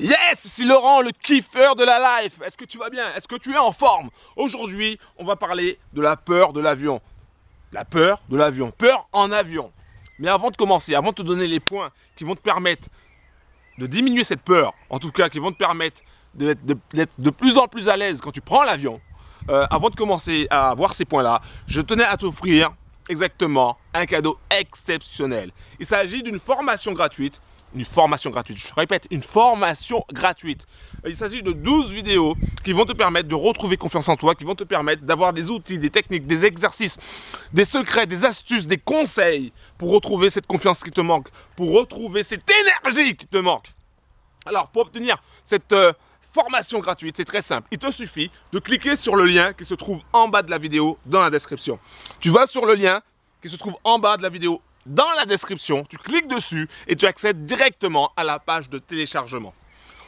Yes, c'est Laurent, le kiffeur de la life. Est-ce que tu vas bien? Est-ce que tu es en forme? Aujourd'hui, on va parler de la peur de l'avion. La peur de l'avion. Peur en avion. Mais avant de commencer, avant de te donner les points qui vont te permettre de diminuer cette peur, en tout cas qui vont te permettre d'être de plus en plus à l'aise quand tu prends l'avion, avant de commencer à voir ces points-là, je tenais à t'offrir exactement un cadeau exceptionnel. Il s'agit d'une formation gratuite. Une formation gratuite, je répète, une formation gratuite. Il s'agit de 12 vidéos qui vont te permettre de retrouver confiance en toi, qui vont te permettre d'avoir des outils, des techniques, des exercices, des secrets, des astuces, des conseils pour retrouver cette confiance qui te manque, pour retrouver cette énergie qui te manque. Alors, pour obtenir cette formation gratuite, c'est très simple. Il te suffit de cliquer sur le lien qui se trouve en bas de la vidéo dans la description. Tu vas sur le lien qui se trouve en bas de la vidéo dans la description, tu cliques dessus et tu accèdes directement à la page de téléchargement.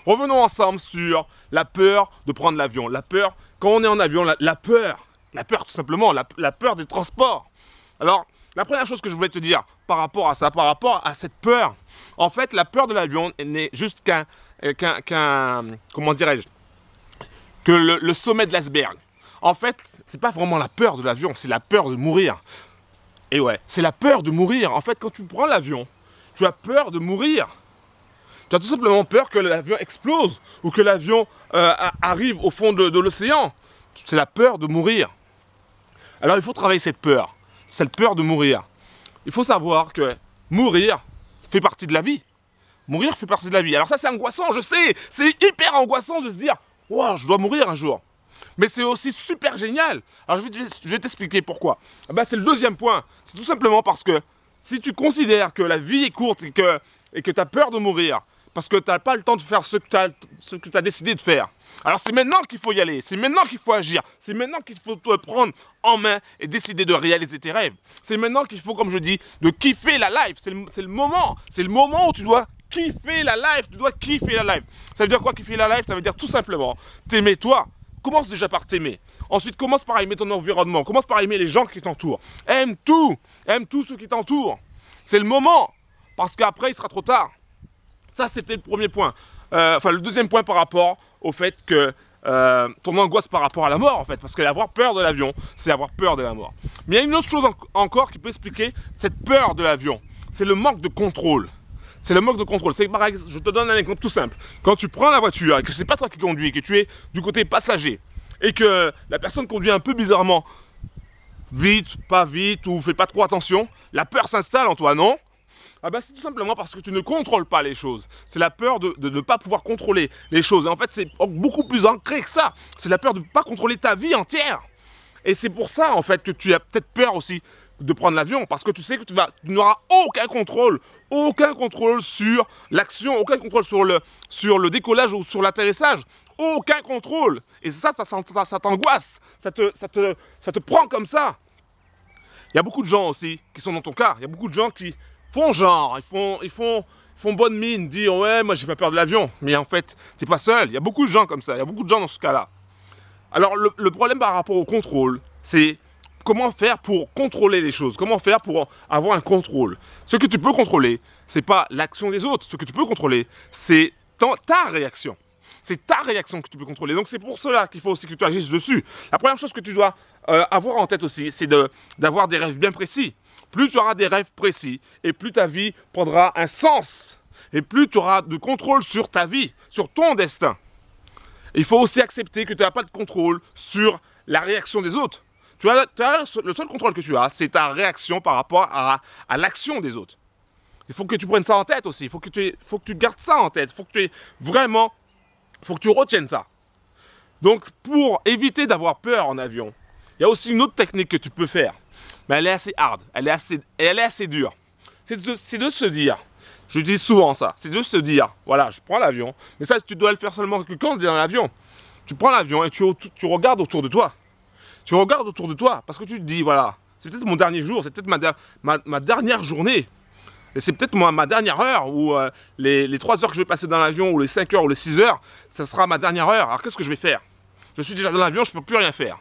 Revenons ensemble sur la peur de prendre l'avion. La peur, quand on est en avion, la peur tout simplement, la peur des transports. Alors, la première chose que je voulais te dire par rapport à ça, par rapport à cette peur, en fait, la peur de l'avion n'est juste comment dirais-je, que le sommet de l'iceberg. En fait, c'est pas vraiment la peur de l'avion, c'est la peur de mourir. Et ouais, c'est la peur de mourir. En fait, quand tu prends l'avion, tu as peur de mourir. Tu as tout simplement peur que l'avion explose ou que l'avion arrive au fond de l'océan. C'est la peur de mourir. Alors, il faut travailler cette peur de mourir. Il faut savoir que mourir fait partie de la vie. Mourir fait partie de la vie. Alors ça, c'est angoissant, je sais. C'est hyper angoissant de se dire « Wow, je dois mourir un jour ». Mais c'est aussi super génial. Alors je vais t'expliquer pourquoi. C'est le deuxième point. C'est tout simplement parce que si tu considères que la vie est courte et que tu as peur de mourir, parce que tu n'as pas le temps de faire ce que tu as décidé de faire, alors c'est maintenant qu'il faut y aller, c'est maintenant qu'il faut agir, c'est maintenant qu'il faut te prendre en main et décider de réaliser tes rêves. C'est maintenant qu'il faut, comme je dis, de kiffer la life. C'est le moment où tu dois kiffer la life, tu dois kiffer la life. Ça veut dire quoi, kiffer la life? Ça veut dire tout simplement t'aimer toi. Commence déjà par t'aimer. Ensuite, commence par aimer ton environnement. Commence par aimer les gens qui t'entourent. Aime tout ceux qui t'entourent. C'est le moment, parce qu'après, il sera trop tard. Ça, c'était le premier point. Le deuxième point par rapport au fait que ton angoisse par rapport à la mort, en fait. Parce que avoir peur de l'avion, c'est avoir peur de la mort. Mais il y a une autre chose encore qui peut expliquer cette peur de l'avion. C'est le manque de contrôle. C'est le manque de contrôle. Par exemple, je te donne un exemple tout simple. Quand tu prends la voiture et que c'est pas toi qui conduis, que tu es du côté passager et que la personne conduit un peu bizarrement, vite, pas vite ou fait pas trop attention, la peur s'installe en toi, non? C'est tout simplement parce que tu ne contrôles pas les choses. C'est la peur de ne pas pouvoir contrôler les choses. Et en fait, c'est beaucoup plus ancré que ça. C'est la peur de ne pas contrôler ta vie entière. Et c'est pour ça, en fait, que tu as peut-être peur aussi de prendre l'avion, parce que tu sais que tu n'auras aucun contrôle sur l'action, aucun contrôle sur le décollage ou sur l'atterrissage, aucun contrôle. Et ça t'angoisse, ça te prend comme ça. Il y a beaucoup de gens aussi qui sont dans ton cas, il y a beaucoup de gens qui font genre, ils font bonne mine, disent ouais, moi j'ai pas peur de l'avion, mais en fait, t'es pas seul, il y a beaucoup de gens comme ça, il y a beaucoup de gens dans ce cas-là. Alors le problème par rapport au contrôle, c'est comment faire pour contrôler les choses? Comment faire pour avoir un contrôle? Ce que tu peux contrôler, c'est pas l'action des autres. Ce que tu peux contrôler, c'est ta réaction. C'est ta réaction que tu peux contrôler. Donc c'est pour cela qu'il faut aussi que tu agisses dessus. La première chose que tu dois avoir en tête aussi, c'est d'avoir des rêves bien précis. Plus tu auras des rêves précis, et plus ta vie prendra un sens. Et plus tu auras de contrôle sur ta vie, sur ton destin. Il faut aussi accepter que tu n'as pas de contrôle sur la réaction des autres. Le seul contrôle que tu as, c'est ta réaction par rapport à l'action des autres. Il faut que tu prennes ça en tête aussi. Il faut que tu gardes ça en tête. Il faut que tu retiennes ça. Donc, pour éviter d'avoir peur en avion, il y a aussi une autre technique que tu peux faire. Mais elle est assez hard, elle est assez dure. C'est de se dire, je dis souvent ça, c'est de se dire, voilà, je prends l'avion. Mais ça, tu dois le faire seulement que quand tu es dans l'avion. Tu prends l'avion et tu regardes autour de toi. Tu regardes autour de toi parce que tu te dis, voilà, c'est peut-être mon dernier jour, c'est peut-être ma dernière journée. Et c'est peut-être ma dernière heure, ou les 3 heures que je vais passer dans l'avion, ou les 5 heures, ou les 6 heures, ça sera ma dernière heure. Alors qu'est-ce que je vais faire? Je suis déjà dans l'avion, je ne peux plus rien faire.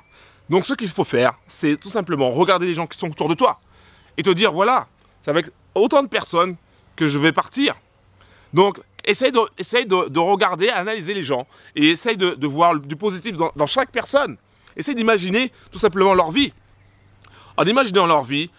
Donc ce qu'il faut faire, c'est tout simplement regarder les gens qui sont autour de toi. Et te dire, voilà, c'est avec autant de personnes que je vais partir. Donc essaye de regarder, analyser les gens et essaye de voir du positif dans chaque personne. Essaye d'imaginer tout simplement leur vie. En imaginant leur vie,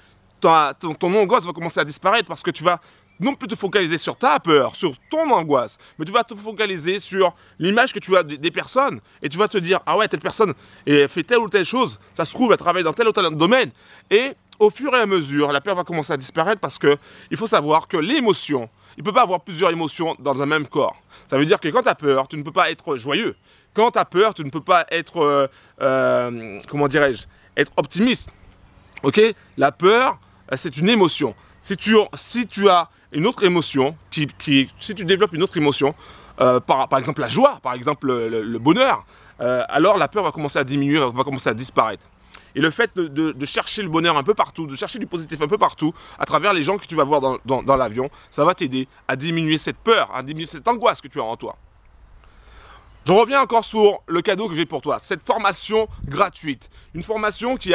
ton angoisse va commencer à disparaître parce que tu vas non plus te focaliser sur ta peur, sur ton angoisse, mais tu vas te focaliser sur l'image que tu as des personnes et tu vas te dire, ah ouais, telle personne fait telle ou telle chose, ça se trouve, elle travaille dans tel ou tel domaine. Et au fur et à mesure, la peur va commencer à disparaître parce que il faut savoir que l'émotion, il ne peut pas avoir plusieurs émotions dans un même corps. Ça veut dire que quand tu as peur, tu ne peux pas être joyeux. Quand tu as peur, tu ne peux pas être, comment dirais-je, être optimiste. Ok? La peur, c'est une émotion. Si tu as une autre émotion, si tu développes une autre émotion, par exemple la joie, par exemple le bonheur, alors la peur va commencer à diminuer, va commencer à disparaître. Et le fait de chercher le bonheur un peu partout, de chercher du positif un peu partout, à travers les gens que tu vas voir dans l'avion, ça va t'aider à diminuer cette peur, à diminuer cette angoisse que tu as en toi. Je reviens encore sur le cadeau que j'ai pour toi, cette formation gratuite. Une formation qui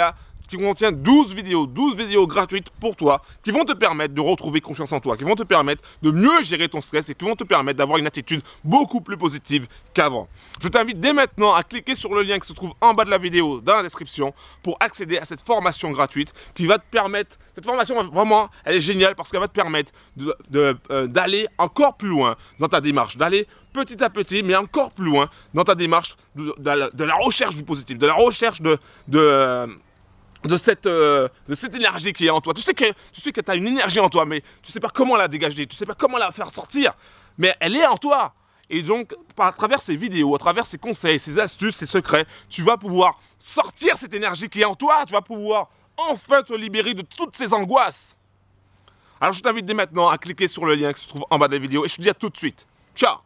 contient 12 vidéos gratuites pour toi, qui vont te permettre de retrouver confiance en toi, qui vont te permettre de mieux gérer ton stress et qui vont te permettre d'avoir une attitude beaucoup plus positive qu'avant. Je t'invite dès maintenant à cliquer sur le lien qui se trouve en bas de la vidéo, dans la description, pour accéder à cette formation gratuite qui va te permettre, cette formation vraiment, elle est géniale parce qu'elle va te permettre d'aller encore plus loin dans ta démarche, d'aller petit à petit, mais encore plus loin dans ta démarche de la recherche du positif, de la recherche de cette énergie qui est en toi. Tu sais que tu as une énergie en toi, mais tu ne sais pas comment la dégager, tu ne sais pas comment la faire sortir, mais elle est en toi. Et donc, à travers ces vidéos, à travers ces conseils, ces astuces, ces secrets, tu vas pouvoir sortir cette énergie qui est en toi, tu vas pouvoir enfin te libérer de toutes ces angoisses. Alors, je t'invite dès maintenant à cliquer sur le lien qui se trouve en bas de la vidéo et je te dis à tout de suite. Ciao!